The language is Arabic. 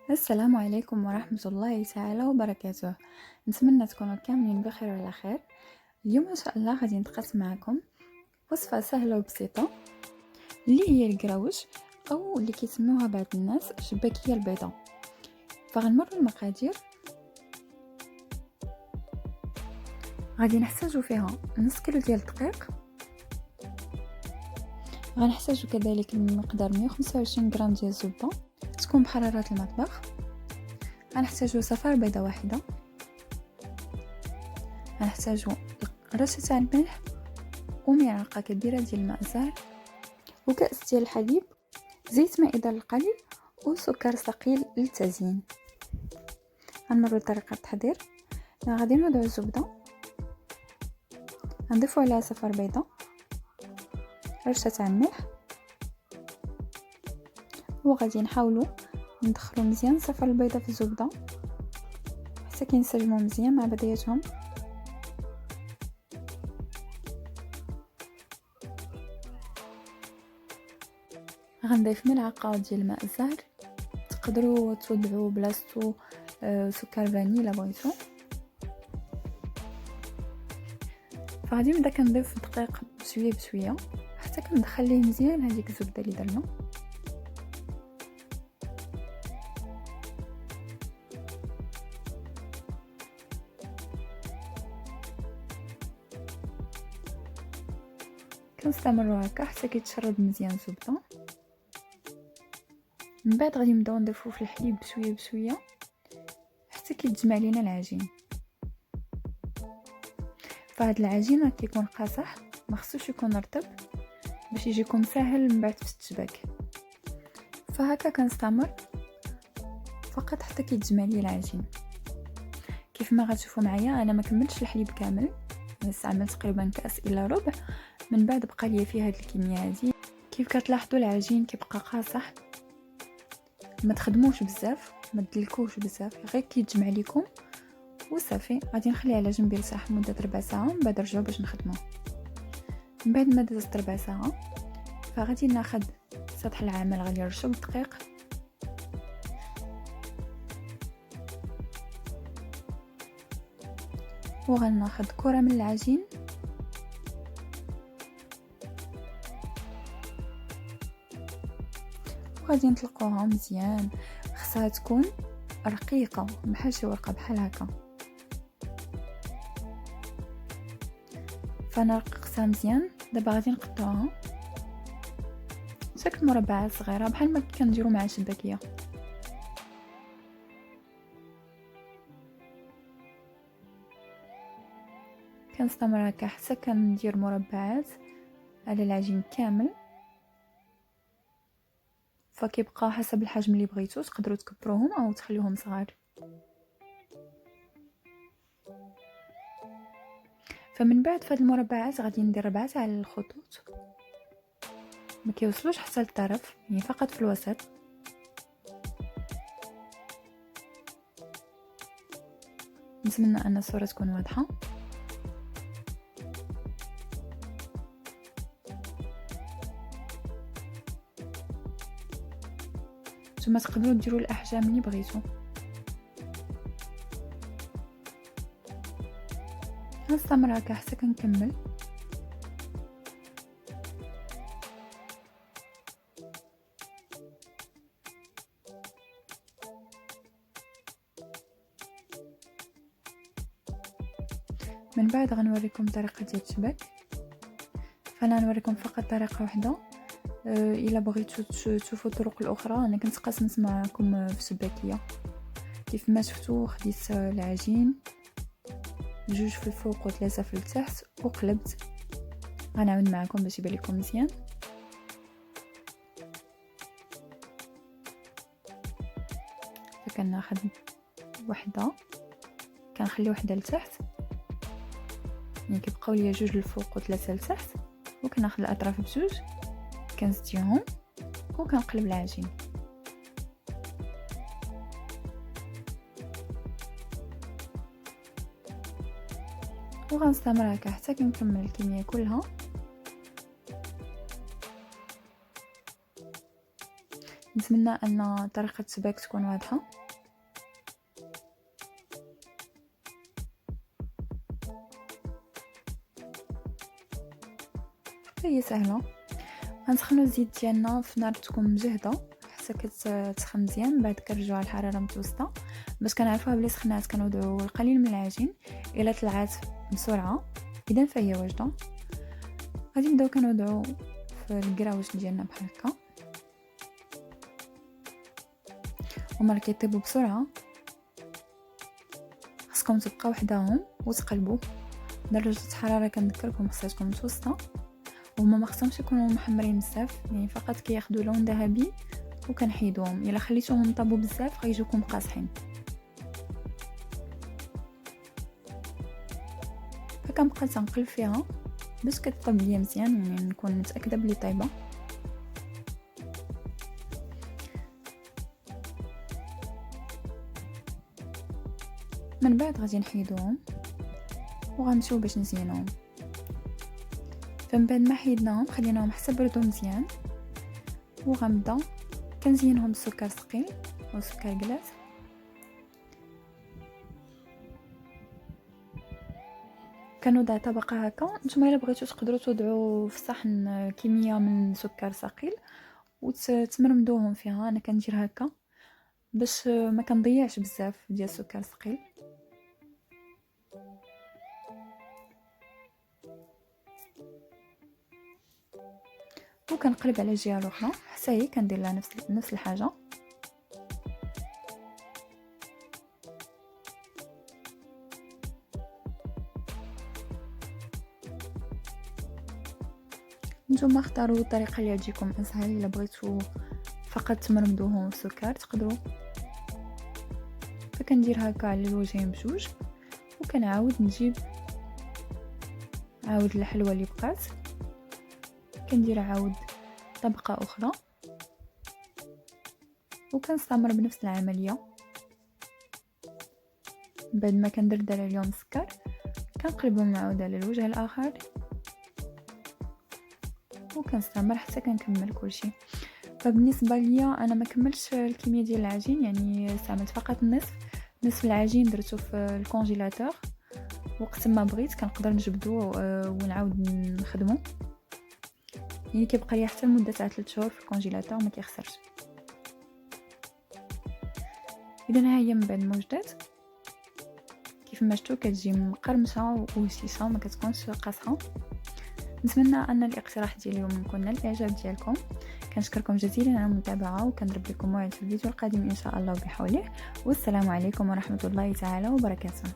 السلام عليكم ورحمة الله تعالى وبركاته. نتمنى تكونوا كاملين بخير وعلى خير. اليوم ان شاء الله غادي نتقاسم معكم وصفة سهلة وبسيطة اللي هي القراوش او اللي كيسموها بعض الناس الشباكية البيضاء. فغنمروا المقادير. غادي نحتاجوا فيها نص كيلو ديال الدقيق، غنحتاجوا كذلك مقدار 125 غرام ديال الزبدة تكون بحرارة المطبخ، غنحتاجوا صفار بيضة واحدة، غنحتاجوا رشة تاع الملح وملعقة كبيرة ديال الماء الزهر وكأس ديال الحليب، زيت مائدة للقلي وسكر ثقيل للتزيين. غنمروا لطريقة التحضير. غادي نوضعوا الزبدة، غنضيفوا عليها صفار بيضة، رشة تاع الملح، وغادي نحاولوا ندخلوا مزيان صفار البيضة في الزبدة حتى كينسجموا مزيان مع بعضياتهم. غنضيف ملعقة ديال الماء الزهر، تقدروا توضعوا بلاصتو سكر فاني الا بغيتو. فغادي نبدا كنضيف الدقيق بشويه بشويه حتى كندخل ليه مزيان هذيك الزبده اللي درنا. كنستمروا هكا حتى كيتشرب مزيان الزبده. من بعد غادي نبداو نضيفو في الحليب بشويه بشويه حتى كيتجمع لينا العجين. فهاد العجين كيكون قاصح، ما خصوش يكون رطب باش يجيكم ساهل من بعد في التشباك. فهكا كنستمر فقط حتى كيتجمع لي العجين. كيف ما غتشوفوا معايا انا ما كملتش الحليب كامل، استعملت تقريبا كاس الا ربع. من بعد بقى لي فيه هاد الكميه هادي. كيف كتلاحظوا العجين كيبقى قاصح، ما تخدموش بزاف، ما تدلكوش بزاف، غير كيتجمع لكم وصافي. غادي نخليه على جنب يرتاح مده ربع ساعه، من بعد نرجعوا باش نخدموه. من بعد ما دازت ربع ساعه فغادي ناخذ سطح العمل، غادي نرشو بالدقيق وغناخذ كره من العجين وغادي نطلقوها مزيان. خصها تكون رقيقه بحال شي ورقه بحال هكا. فانا رققتها مزيان. دابا غادي نقطعوها شكل مربعات صغيره بحال ما كنديروا مع الشباكيه. كنستمر هكا حتى كندير مربعات على العجين كامل. فكيبقى حسب الحجم اللي بغيتو، تقدروا تكبروهم او تخليوهم صغار. فمن بعد فهاد المربعات غادي ندير 4 تاع الخطوط، ما كيوصلوش حتى للطرف، يعني فقط في الوسط. نتمنى ان الصوره تكون واضحه. ثم تقدروا ديروا الاحجام اللي بغيتو. غنستمر هكا حتى كنكمل. من بعد غنوريكم طريقه ديال التشباك. فانا نوريكم فقط طريقه واحده. الا بغيتو تشوفوا الطرق الاخرى انا كنت قاسمت معكم في الشباكيه. كيف ما شفتوا خديت العجين 2 في الفوق و3 في التحت وقلبت. غنعاود معكم باش يبان لكم مزيان. فكناخذ وحده، كنخلي وحده لتحت، يعني كيبقاو ليا 2 للفوق و3 لتحت، وكناخذ الاطراف بجوج كنزديهم وكنقلب العجين. وغنستمر هكا حتى كنكمل الكميه كلها. نتمنى ان طريقه السباك تكون واضحه. هي سهله. غنسخنوا الزيت ديالنا في نار تكون مجهده حتى كتسخن مزيان، بعد كنرجعوا على الحراره متوسطه باش كنعرفوها بلي سخنات. كنوضعوا القليل من العجين الى طلعات بسرعه اذا فهي واجده. غادي نبداو كنوضعوا في الكراوش ديالنا بحال هكا، هما كيطيبوا بسرعه. خاصكم تبقاو وحداهم وتقلبوا. درجه الحراره كنذكركم خصها تكون متوسطه، وهما ما خصهمش يكونوا محمرين بزاف، يعني فقط كياخذوا لون ذهبي وكنحيدوهم. الا خليتوهم طابوا بزاف غيجوكم قاصحين. فكنبقى تنقلب فيها باش كتطيب ليا مزيان، يعني نكون متاكده بلي طايبه. من بعد غادي نحيدوهم وغنمشيو باش نزينوهم. فمن بعد ما حيدناهم خليناهم حتى بردوا مزيان، وغنبدا كنزينهم بالسكر ثقيل او سكر كلاص. كنوضع طبقه هكا. نتوما الا بغيتو تقدروا توضعوا في صحن كميه من سكر ثقيل وتمرمدوهم فيها. انا كندير هكا باش ما كنضيعش بزاف ديال السكر ثقيل. وكنقلب على الجهه الاخرى حتى هي كندير لها نفس الحاجه. نتوما اختاروا الطريقه اللي تجيكم اسهل. الا بغيتو فقط تمرمدوهم في السكر تقدروا. فكندير هكا على الوجهين بجوج، وكنعاود نجيب الحلوه اللي بقات كندير عاود طبقه اخرى، وكنستمر بنفس العمليه. بعد ما كندردر عليهم السكر كنقلبهم عاود على الوجه الاخر، وكنستمر حتى كنكمل كلشي. فبالنسبه ليا انا ما كملتش الكميه ديال العجين، يعني استعملت فقط نصف العجين درته في الكونجيلاتور. وقت ما بغيت كنقدر نجبدو ونعاود نخدمو، يعني كيبقى لي حتى لمده 3 شهور في الكونجيلاتور ما كيخسرش. اذا ها هي من بعد ما وجدات كيف ما شفتوا كتجي مقرمشه وهشيشه ما كتكونش قاصحه. نتمنى ان الاقتراح ديال اليوم يكون نال الاعجاب ديالكم. كنشكركم جزيلا على المتابعه، وكنضرب لكم موعد في الفيديو القادم ان شاء الله بحوله. والسلام عليكم ورحمه الله تعالى وبركاته.